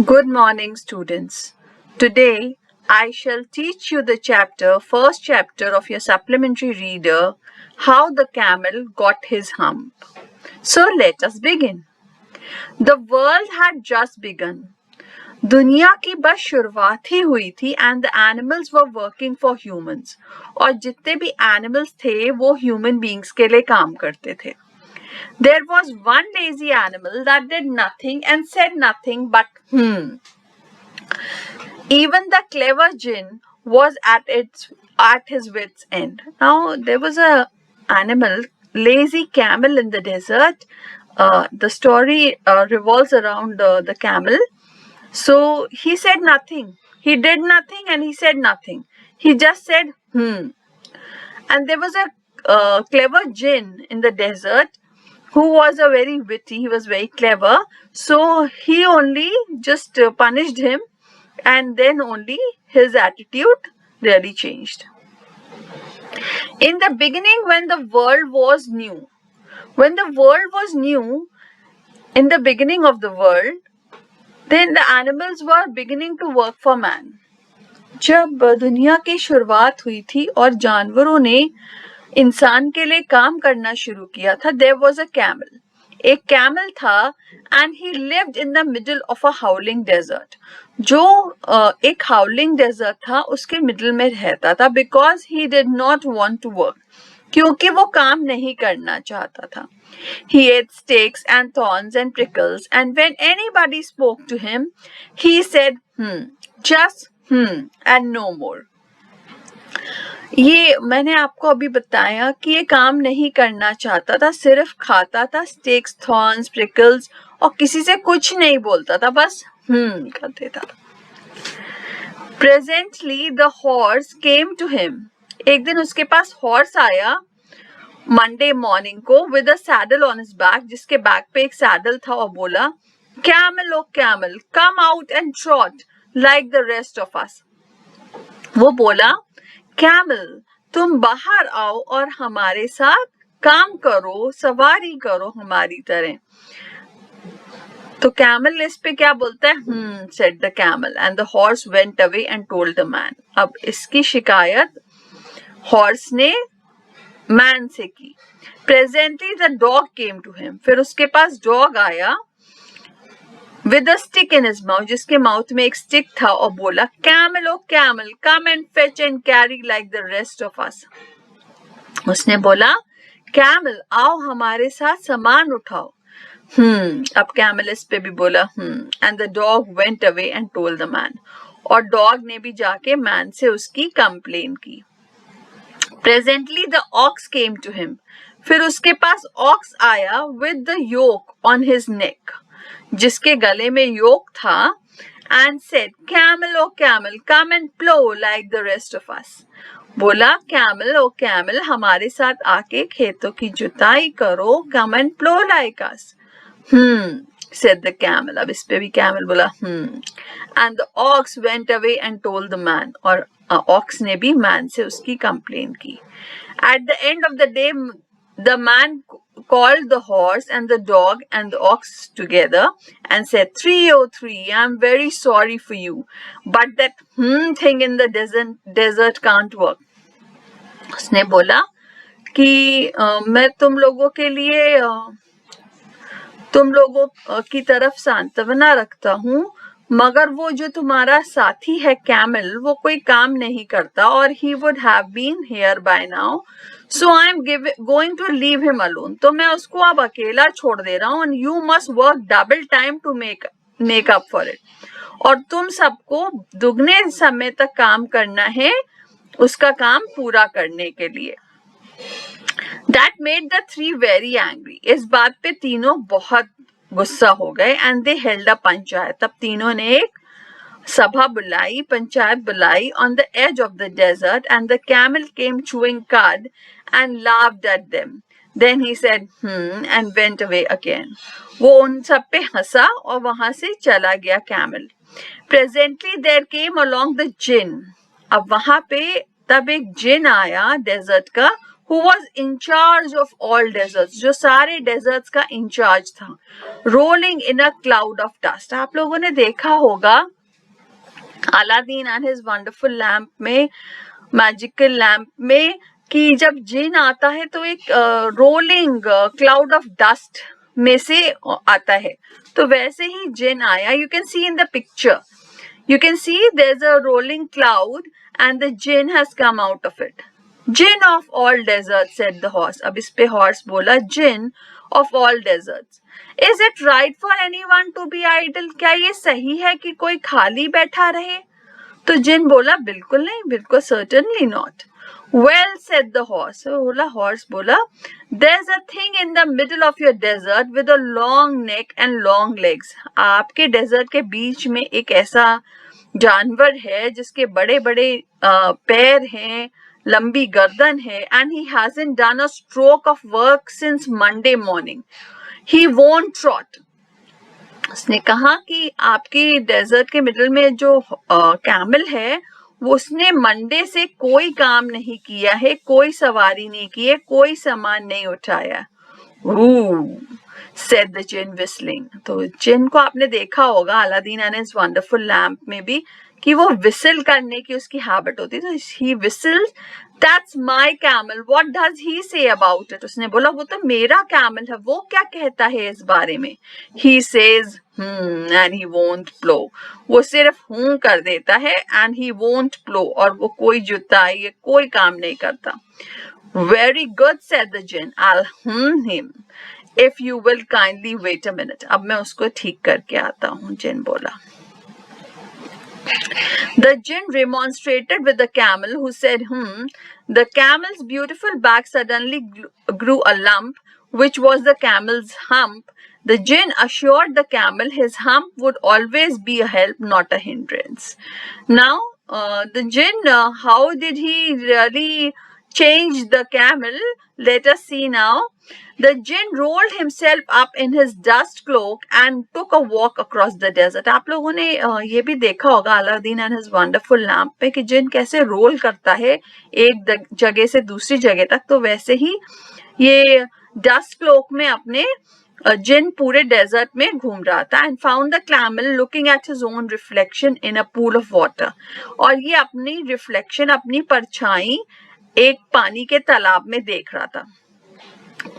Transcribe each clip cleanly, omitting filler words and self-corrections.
Good morning, students. Today, I shall teach you the first chapter of your supplementary reader, How the Camel Got His Hump. So let us begin. The world had just begun. दुनिया की बस शुरुआत ही हुई थी and the animals were working for humans. और जितने भी animals थे वो human beings के लिए काम करते थे. There was one lazy animal that did nothing and said nothing but Even the clever jinn was at his wits' end. Now there was a animal, lazy camel in the desert. The story revolves around the camel. So he said nothing. He did nothing and he said nothing. He just said And there was a clever jinn in the desert who was very witty. He was very clever. So he only just punished him, and then only his attitude really changed. In the beginning, when the world was new, in the beginning of the world, then the animals were beginning to work for man. जब दुनिया की शुरुआत हुई थी और जानवरों ने इंसान के लिए काम करना शुरू किया था, there was a camel. एक कैमल था and he lived in the middle of a howling desert. जो एक howling desert था उसके middle में रहता था because he did not want to work. क्योंकि वो काम नहीं करना चाहता था. He ate sticks and thorns and prickles, and when anybody spoke to him, he said, just and no more. ये मैंने आपको अभी बताया कि ये काम नहीं करना चाहता था, सिर्फ खाता था स्टिक्स, थॉर्न्स, प्रिकल्स और किसी से कुछ नहीं बोलता था, बस करते था. Presently the horse came to him. एक दिन उसके पास हॉर्स आया मंडे मॉर्निंग को with a saddle on his back, जिसके बैक पे एक सैडल था और बोला, Camel, oh camel, come out and trot like the rest of us. वो बोला, कैमल तुम बाहर आओ और हमारे साथ काम करो, सवारी करो हमारी तरह. तो कैमल इस पे क्या बोलता है? said the camel, and the horse went away and told the man. अब इसकी शिकायत हॉर्स ने मैन से की. Presently the dog came to him. फिर उसके पास डॉग आया with a stick in his mouth, जिसके माउथ में एक स्टिक था और बोला, Camel, oh camel, come and fetch and carry like the rest of us. उसने बोला, Camel, आओ हमारे साथ सामान उठाओ. अब कैमल इस पे भी बोला and the dog went away and told the man. और डॉग ने भी जाके मैन से उसकी कंप्लेन की. Presently the ox came to him. फिर उसके पास ऑक्स आया with the yoke on his neck, जिसके गले में योक था, and said, Camel, oh camel, come and plow like the rest of us. बोला, Camel, oh camel, हमारे साथ आके खेतों की जुताई करो, come and plow like us. Said the camel. अब इस पे भी camel बोला and the ox went away and told the man. और ox ने भी man से उसकी complain की. At the end of the day, the man called the horse and the dog and the ox together and said, 303, I'm very sorry for you, but that thing in the desert can't work. उसने बोला कि मैं तुम लोगों की तरफ सांत्वना रखता हूँ, मगर वो जो तुम्हारा साथी है कैमल, वो कोई काम नहीं करता और he would have been here by now. So I am going to leave him alone. तो मैं उसको अब अकेला छोड़ दे रहा हूँ and you must work double time to make up for it. और तुम सबको दुगने समय तक काम करना है उसका काम पूरा करने के लिए. That made the three very angry. इस बात पे तीनों बहुत गुस्सा हो गए and they held a panchayat. तब तीनों ने एक सभा बुलाई, पंचायत बुलाई on the edge of the desert, and the camel came chewing cud and laughed at them. Then he said, and went away again. वो उन सब पे हंसा और वहां से चला गया camel. Presently there came along the jinn. अब वहां पे तब एक जिन आया डेजर्ट का, who was in charge of all deserts, जो सारे deserts का इंचार्ज था, rolling in a cloud of dust. आप लोगों ने देखा होगा Aladdin and his wonderful lamp में, मैजिकल लैम्प में, कि जब जिन आता है तो एक रोलिंग क्लाउड ऑफ डस्ट में से आता है, तो वैसे ही जिन आया. You can see in the picture, you can see there's a rolling cloud and the jinn has come out of it. Jinn of all deserts, said the horse. अब इस पे horse बोला, jinn of all deserts. Is it right for anyone to be idle? क्या ये सही है कि कोई खाली बैठा रहे? तो जिन बोला बिल्कुल नहीं, बिल्कुल certainly not. Well, said the horse. Horse बोला, there's a thing in the middle of your desert with a long neck and long legs. आपके desert के बीच में एक ऐसा जानवर है जिसके बड़े बड़े पैर हैं, लंबी गर्दन है, and he hasn't done a stroke of work since Monday morning. He won't trot. उसने कहा कि आपकी डेजर्ट के मिडल में जो कैमल है वो उसने मंडे से कोई काम नहीं किया है, कोई सवारी नहीं की है, कोई सामान नहीं उठाया. said the jinn whistling. तो जिन को आपने देखा होगा Aladdin and his wonderful lamp में भी कि वो विसल करने की उसकी हैबिट होती है. तो he whistles, that's my camel, what does he say about it? उसने बोला वो तो मेरा कैमल है, वो क्या कहता है इस बारे में? He says and he won't plow. वो सिर्फ हूं कर देता है and he won't plow, और वो कोई जुताई या कोई काम नहीं करता. Very good, said the jinn. I'll him if you will kindly wait a minute. अब मैं उसको ठीक करके आता हूँ, जिन बोला. The jinn remonstrated with the camel, who said, The camel's beautiful back suddenly grew a lump, which was the camel's hump. The jinn assured the camel his hump would always be a help, not a hindrance. Now, the jinn, how did he really change the camel? Let us see now. The jinn rolled himself up in his dust cloak and took a walk across the desert. आप लोगों ने ये भी देखा होगा Aladdin and his wonderful lamp पे कि जिन कैसे रोल करता है एक जगह से दूसरी जगह तक, तो वैसे ही ये डस्ट क्लोक में अपने जिन पूरे डेजर्ट में घूम रहा था. And found the camel looking at his own reflection in a pool of water. और ये अपनी रिफ्लेक्शन, अपनी परछाई एक पानी के तालाब में देख रहा था.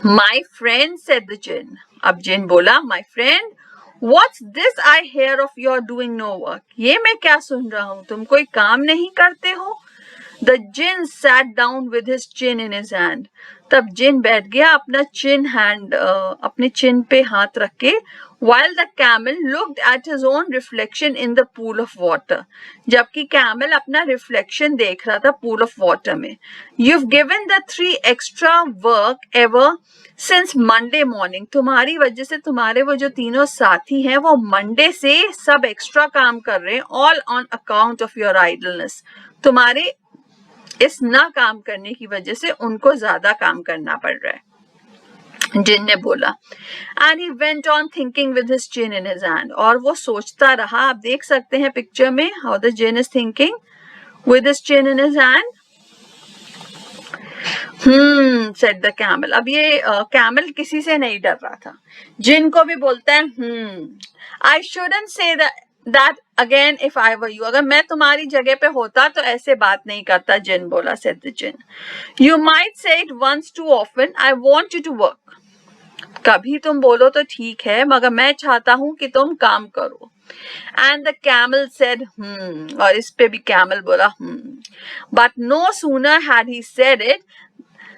My friend, said the jinn. अब जिन बोला, my friend, what's this I hear of your doing no work? ये मैं क्या सुन रहा हूँ, तुम कोई काम नहीं करते हो? The jinn sat down with his chin in his hand. तब जिन बैठ गया अपना चिन हैंड, अपने चिन पे हाथ रख के. While the camel looked at his own reflection in the pool of water. जबकि कैमल अपना रिफ्लेक्शन देख रहा था पूल ऑफ वाटर में. You've given the 3 extra work ever since Monday morning. तुम्हारी वजह से तुम्हारे वो जो तीनों साथी हैं वो मंडे से सब एक्स्ट्रा काम कर रहे हैं. All on account of your idleness. तुम्हारे इस ना काम करने की वजह से उनको ज्यादा काम करना पड़ रहा है, जिन ने बोला. And he went on thinking with his chin in his hand. और वो सोचता रहा. आप देख सकते हैं पिक्चर में how the jinn is thinking with his chin in his hand. Said the camel. अब ये कैमल किसी से नहीं डर रहा था. जिन को भी बोलता है आई शुडंट से that again if I were you. अगर मैं तुम्हारी जगह पे होता तो ऐसे बात नहीं करता, जिन बोला. said the jinn. You might say it once too often. I want you to work. कभी तुम बोलो तो ठीक है, मगर मैं चाहता हूँ कि तुम काम करो. And the camel said, और इस पे भी कैमल बोला, But no sooner had he said it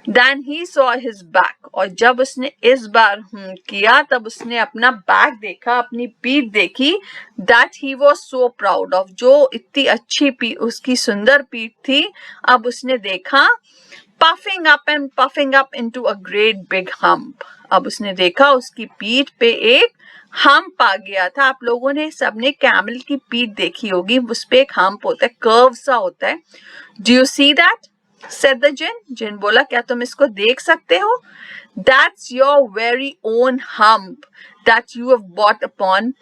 than he saw his back. और जब उसने इस बार किया तब उसने अपना बैक देखा, अपनी पीठ देखी. That he was so proud of. जो इतनी अच्छी पीठ, उसकी सुंदर पीठ थी, अब उसने देखा. Puffing up into a great big hump. अब उसने देखा उसकी पीठ पे एक हम्प आ गया था. आप लोगों ने सबने कैमल की पीठ देखी होगी, उस पे एक हम्प होता है, कर्व सा होता है. Do you see that? said the jinn. जिन बोला, क्या तुम इसको देख सकते हो? That's your very own hump that you have brought upon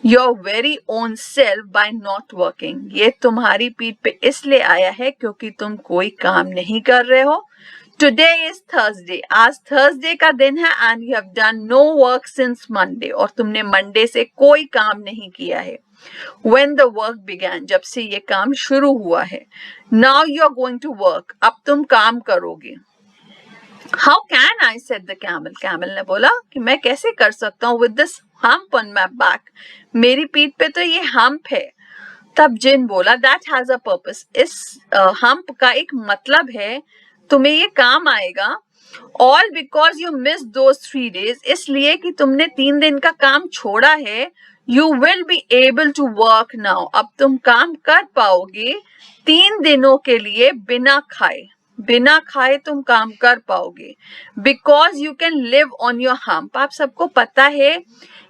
your very own self by not working. ये तुम्हारी पीठ पे इसलिए आया है क्योंकि तुम कोई काम नहीं कर रहे हो. टुडे इज थर्सडे, आज थर्सडे का दिन है, and you have done no work since Monday, और तुमने मंडे से कोई काम नहीं किया है. When the work began, जब से ये काम शुरू हुआ है. Now you are going to work, अब तुम काम करोगे. How can I, said the camel. Camel ने बोला कि मैं कैसे कर सकता हूँ with this hump on my back, मेरी पीठ पे तो ये hump है. तब जिन बोला that has a purpose, इस hump का एक मतलब है, तुम्हें ये काम आएगा. All because you missed those 3 days, इसलिए कि तुमने 3 दिन का काम छोड़ा है. You will be able to work now, अब तुम काम कर पाओगे 3 दिनों के लिए बिना खाए. बिना खाए तुम काम कर पाओगे. Because you can live on your hump. आप सबको पता है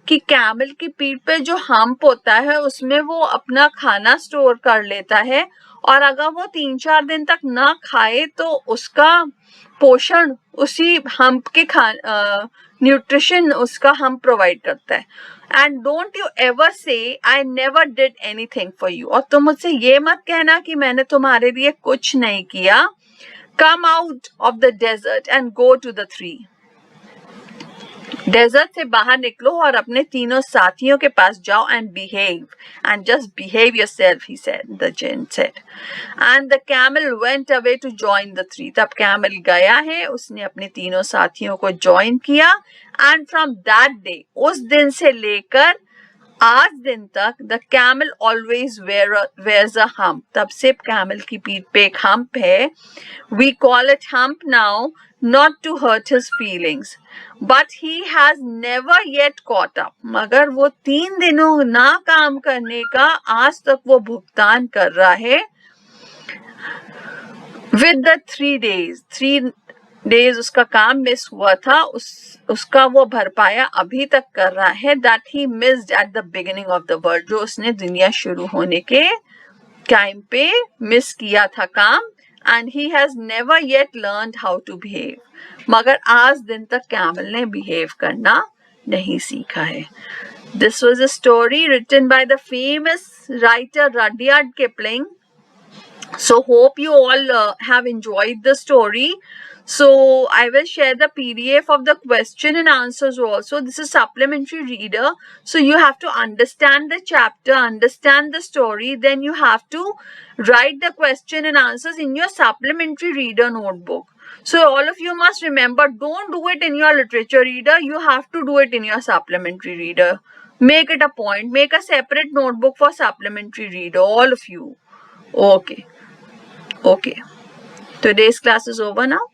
कि कैमल की पीठ पे जो हम्प होता है उसमें वो अपना खाना स्टोर कर लेता है, और अगर वो 3-4 दिन तक ना खाए तो उसका पोषण उसी हम्प के न्यूट्रिशन उसका हम्प प्रोवाइड करता है. एंड डोंट यू एवर से I never did anything for you, और तुम मुझसे ये मत कहना कि मैंने तुम्हारे लिए कुछ नहीं किया. Come out of the desert and go to the 3. Desert से बाहर निकलो और अपने तीनों साथियों के पास जाओ. And behave, and just behave yourself, he said, the jinn said. And the camel went away to join the 3. तब कैमल गया है, उसने अपने तीनों साथियों को ज्वाइन किया. एंड फ्रॉम दैट डे, उस दिन से लेकर आज दिन तक, the camel always wears a hump. तब से कैमल की पीठ पे एक हम्प है. We call it hump now, not to hurt his feelings, but he has never yet caught up. मगर वो 3 दिनों ना काम करने का आज तक वो भुगतान कर रहा है with the 3 days. 3 days उसका काम मिस हुआ था, उसका वो भरपाया अभी तक कर रहा है. that he missed at the beginning of the world, जो उसने दुनिया शुरू होने के टाइम पे मिस किया था काम. And he has never yet learned how to behave. मगर आज दिन तक कैमल ने behave करना नहीं सीखा है. This was a story written by the famous writer Rudyard Kipling. So hope you all have enjoyed the story. So I will share the PDF of the question and answers also. This is supplementary reader. So you have to understand the chapter, understand the story. Then you have to write the question and answers in your supplementary reader notebook. So all of you must remember, don't do it in your literature reader. You have to do it in your supplementary reader. Make it a point. Make a separate notebook for supplementary reader. All of you. Okay. Today's class is over now.